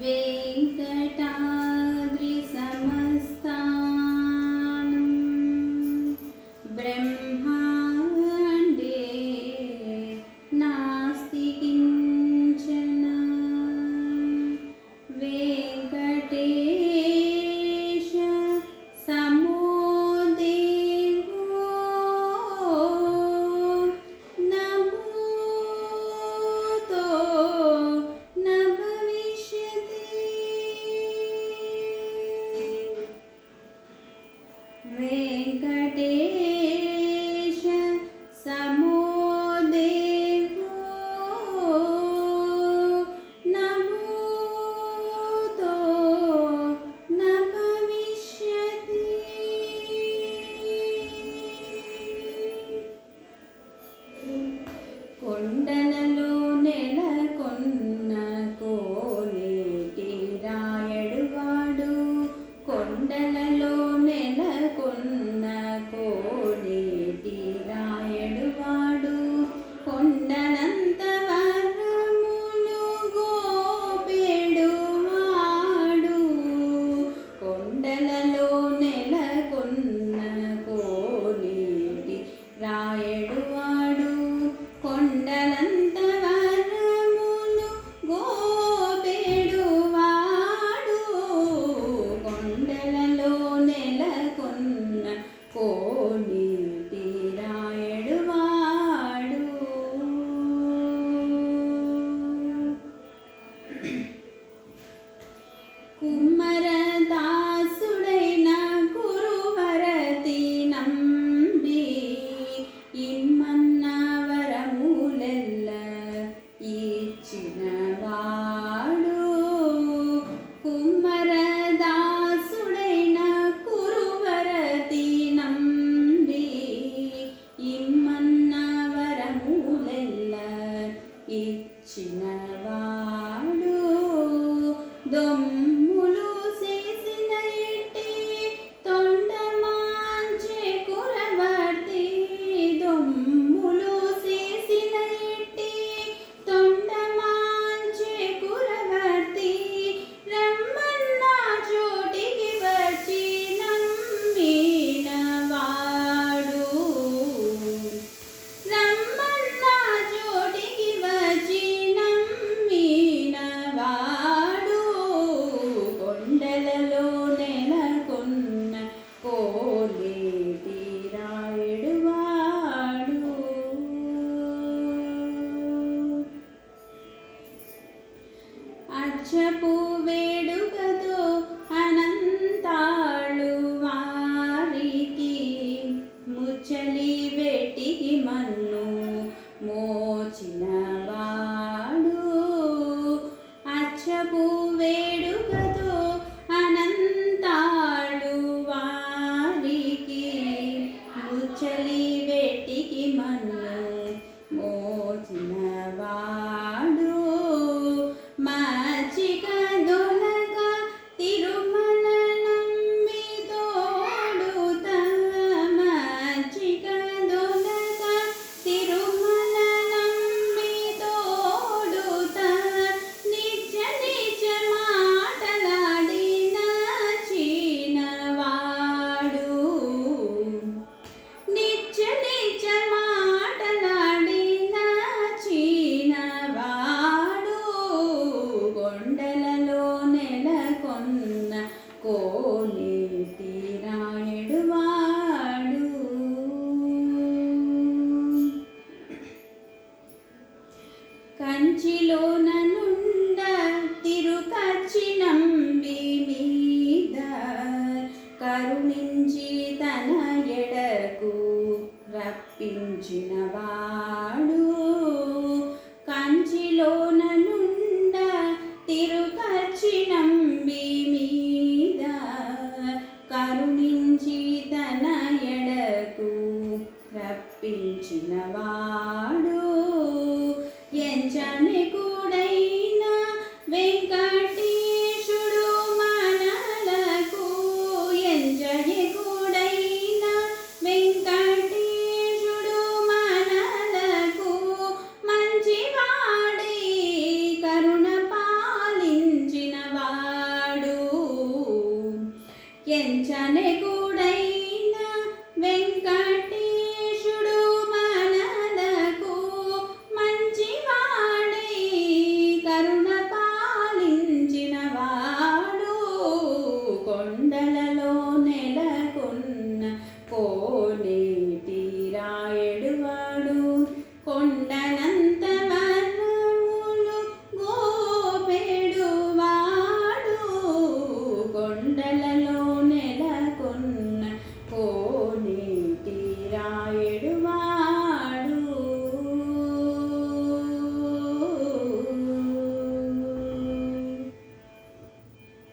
वेङ्कटाद्रिसमस्तानं ब्रह्माण्डे नास्ति किञ्चन वेङ्कटेश समो देवो न भूतो न भविष्यति वेङ्कटेश समो देवो न भूतो न भविष्यति కొండలలో నెలకొన్న కోనేటి రాయడువాడు కొండలలో నెలకొన్న కోనేటి రాయడువాడు కొండనంత వరములు గోపెడువాడు కొండలలో నెలకొన్న కోనేటి రాయడువాడు కొండలంత వరములు గోపెడువాడు కొండలలో నెలకొన్న కోనేటి రాయడువాడు కుమ్మరదాసుడైన కురువరతి నంబి ఇమ్మన్న వరములెల్ల ఇచ్చినవాడు కుమ్మరదాసుడైన కురువరతి నంబి ఇమ్మన్న వరములెల్ల ఇచ్చినవాడు దొమ్ములు చేసిన ఇట్టి తొండమాంచె కురవర్తి దొమ్ములు చేసిన ఇట్టి తొండమాంచె కురవర్తి రమ్మన్న చోటికి వచ్చి నమ్మినవాడు రమ్మన్న చోటికి వచ్చి నమ్మినవాడు కొండలలో నెలకొన్న కోనేటి రాయడువాడు అచ్చపు వేడుకతో అనంతాళు వారికి ముచ్చలి వెట్టికి మన్ను మోచినవాడు అచ్చపు వేడుకతో అనంతాళు వారికి ముచ్చలి వెట్టికి మన్ను మోచినవాడు మచ్చిక దొలక తిరుమల నమ్మి తోడుత మచ్చిక దొలక తిరుమల నమ్మి తోడుత నిజ నిజ మాటలాడి నచ్చినవాడు నిజ నిజ మాటలాడి నచ్చినవాడు కొండలలో నెలకొన్న కోనేటి రాయడువాడు కంచిలోన నుండ తిరుకచ్చి నంబి మీద కరుణించి తన ఎడకు రప్పించినవాడు కంచిలోన నుండ తిరుకచ్చి నంబి మీద కరుణించి తన ఎడకు రప్పించినవాడు ఎంచని కూడైన వెంకటేశుడు మనలకు ఎంచని కూడైన వెంకటేశుడు మనలకు మంచివాడై కరుణ పాలించ ఎంచనే కూడైనా